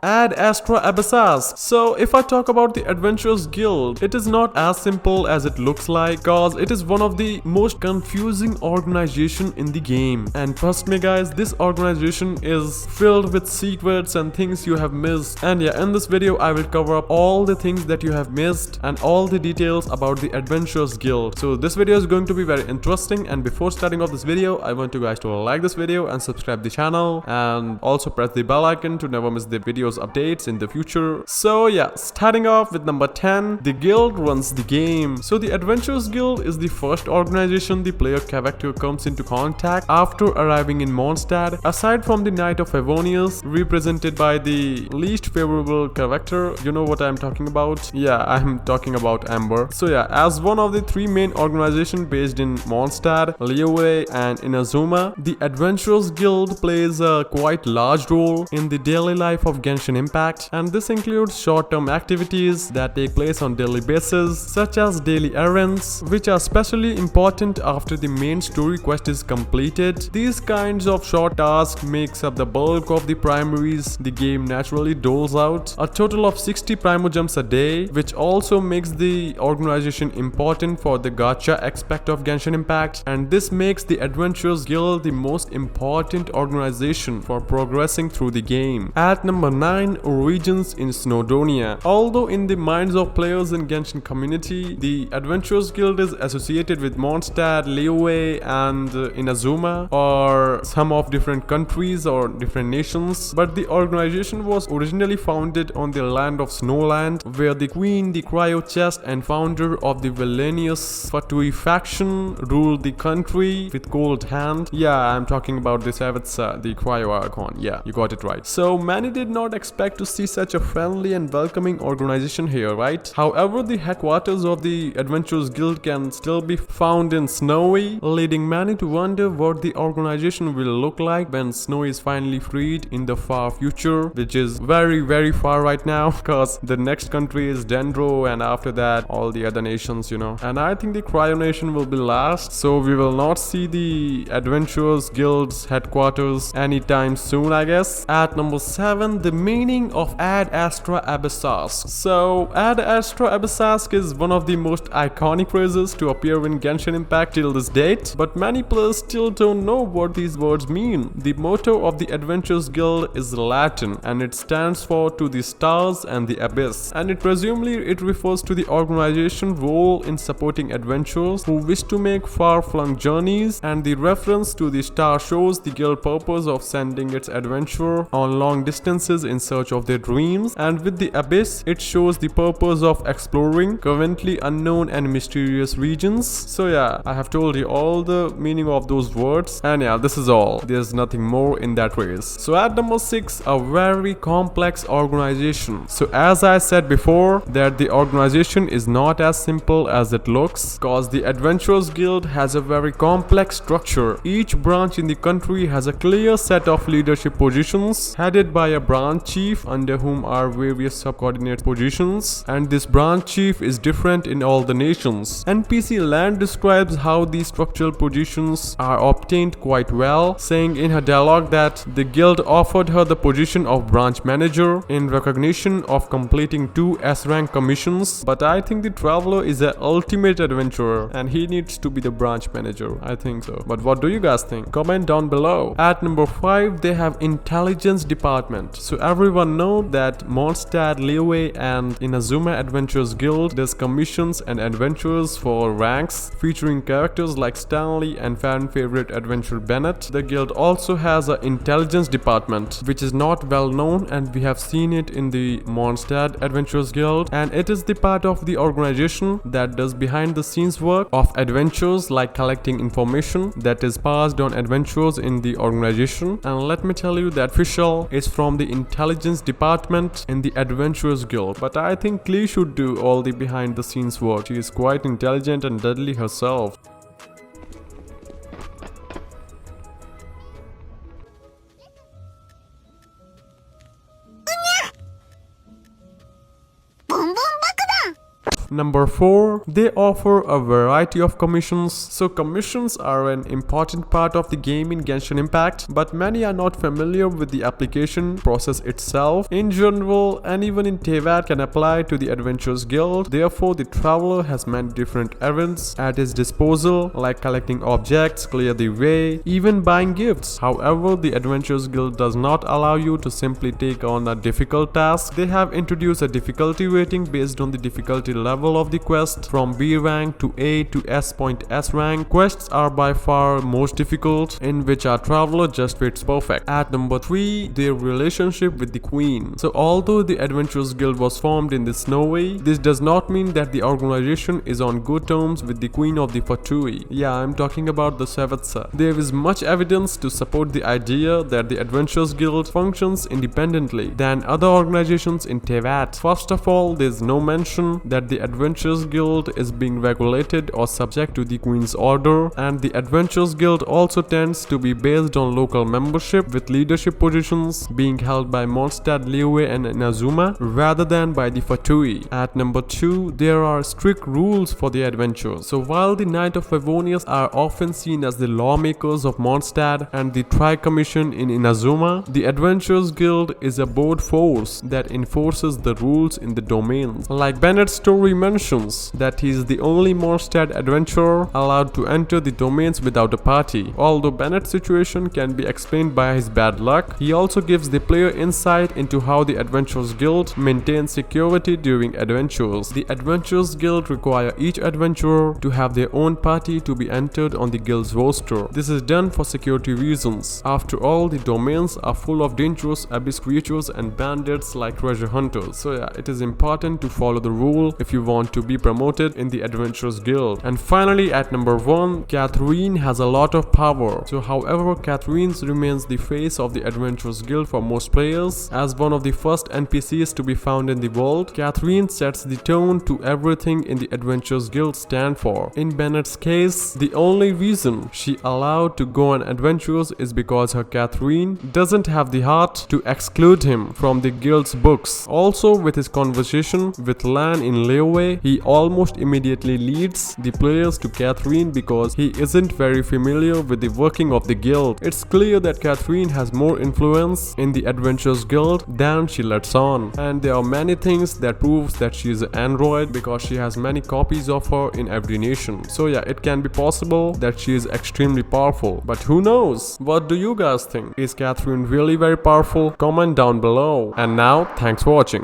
Add Astra Abyssas. So if I talk about the Adventurers Guild, it is not as simple as it looks like, cause it is one of the most confusing organization in the game. And trust me guys, this organization is filled with secrets and things you have missed. And yeah, in this video I will cover up all the things that you have missed and all the details about the Adventurers Guild. So this video is going to be very interesting, and before starting off this video, I want you guys to like this video and subscribe the channel, and also press the bell icon to never miss the videos updates in the future. So yeah, starting off with number 10, the guild runs the game. So the Adventurers Guild is the first organization the player character comes into contact after arriving in Mondstadt. Aside from the Knight of Favonius, represented by the least favorable character, you know what I'm talking about? Yeah, I'm talking about Amber. So yeah, as one of the three main organizations based in Mondstadt, Liyue and Inazuma, the Adventurers Guild plays a quite large role in the daily life of Genshin Impact, and this includes short-term activities that take place on daily basis, such as daily errands, which are especially important after the main story quest is completed. These kinds of short tasks makes up the bulk of the primaries the game naturally doles out, a total of 60 primojumps a day, which also makes the organization important for the gacha aspect of Genshin Impact, and this makes the Adventurers Guild the most important organization for progressing through the game. At number 9, regions in Snowdonia. Although in the minds of players in Genshin community, the Adventurers Guild is associated with Mondstadt, Liyue and Inazuma, or some of different countries or different nations, but the organization was originally founded on the land of Snowland, where the queen, the Cryo Chest and founder of the villainous Fatui faction ruled the country with cold hand. Yeah, I'm talking about the Savitsa, the Cryo Archon. Yeah, you got it right. So many did not expect to see such a friendly and welcoming organization here, right? However, the headquarters of the Adventurers Guild can still be found in Snowy, leading many to wonder what the organization will look like when Snow is finally freed in the far future, which is very far right now, because the next country is Dendro, and after that all the other nations, you know. And I think the Cryo Nation will be last, so we will not see the Adventurers Guild's headquarters anytime soon, I guess. At number 7, the meaning of Ad Astra Abyssas. So Ad Astra Abyssas is one of the most iconic phrases to appear in Genshin Impact till this date, but many players still don't know what these words mean. The motto of the Adventurers Guild is Latin, and it stands for "to the stars and the abyss," and presumably it refers to the organization's role in supporting adventurers who wish to make far-flung journeys, and the reference to the star shows the guild purpose of sending its adventurer on long distances in search of their dreams, and with the abyss it shows the purpose of exploring currently unknown and mysterious regions. So yeah, I have told you all the meaning of those words, and yeah, this is all. There's nothing more in that phrase. So at number 6, a very complex organization. So as I said before, that the organization is not as simple as it looks, cause the Adventurers Guild has a very complex structure. Each branch in the country has a clear set of leadership positions headed by a branch chief, under whom are various subordinate positions, and this branch chief is different in all the nations. NPC Land describes how these structural positions are obtained quite well, saying in her dialogue that the guild offered her the position of branch manager in recognition of completing 2 S-rank commissions, but I think the traveler is an ultimate adventurer and he needs to be the branch manager. I think so. But what do you guys think? Comment down below. At number 5, they have intelligence department. So everyone know that Mondstadt, Liyue and Inazuma Adventurers Guild does commissions and adventures for ranks featuring characters like Stanley and fan favorite adventurer Bennett. The guild also has an intelligence department which is not well known, and we have seen it in the Mondstadt Adventurers Guild, and it is the part of the organization that does behind the scenes work of adventures like collecting information that is passed on adventures in the organization. And let me tell you that Fischl is from the intelligence department in the Adventurers Guild, but I think Klee should do all the behind the scenes work. She is quite intelligent and deadly herself. Number 4, they offer a variety of commissions. So commissions are an important part of the game in Genshin Impact, but many are not familiar with the application process itself. In general, anyone in Teyvat can apply to the Adventurers Guild. Therefore, the traveler has many different errands at his disposal, like collecting objects, clear the way, even buying gifts. However, the Adventurers Guild does not allow you to simply take on a difficult task. They have introduced a difficulty rating based on the difficulty level of the quest, from B rank to A to S.S rank. Quests are by far most difficult, in which our traveler just fits perfect. At number 3, their relationship with the Queen. So although the Adventurers Guild was formed in the Snowy, this does not mean that the organization is on good terms with the Queen of the Fatui. Yeah, I'm talking about the Sevetsa. There is much evidence to support the idea that the Adventurers Guild functions independently than other organizations in Teyvat. First of all, there's no mention that the Adventurers Guild is being regulated or subject to the Queen's order, and the Adventurers Guild also tends to be based on local membership, with leadership positions being held by Mondstadt, Liyue and Inazuma rather than by the Fatui. At number 2, there are strict rules for the adventurers. So while the Knight of Favonius are often seen as the lawmakers of Mondstadt and the Tri-Commission in Inazuma, the Adventurers Guild is a board force that enforces the rules in the domains. Like Bennett's story mentions that he is the only Mondstadt adventurer allowed to enter the domains without a party. Although Bennett's situation can be explained by his bad luck, he also gives the player insight into how the Adventurers Guild maintains security during adventures. The Adventurers Guild require each adventurer to have their own party to be entered on the guild's roster. This is done for security reasons. After all, the domains are full of dangerous abyss creatures and bandits like treasure hunters. So yeah, it is important to follow the rule if you want to be promoted in the Adventurers Guild. And finally, at number 1, Catherine has a lot of power. So however, Catherine remains the face of the Adventurers Guild for most players. As one of the first NPCs to be found in the world, Catherine sets the tone to everything in the Adventurers Guild stand for. In Bennett's case, the only reason she allowed to go on adventures is because her Catherine doesn't have the heart to exclude him from the guild's books. Also, with his conversation with Lan in Liyue, he almost immediately leads the players to Catherine because he isn't very familiar with the working of the guild. It's clear that Catherine has more influence in the Adventurers Guild than she lets on, and there are many things that proves that she is an android because she has many copies of her in every nation. So yeah, it can be possible that she is extremely powerful, but who knows? What do you guys think? Is Catherine really very powerful? Comment down below. And now, thanks for watching.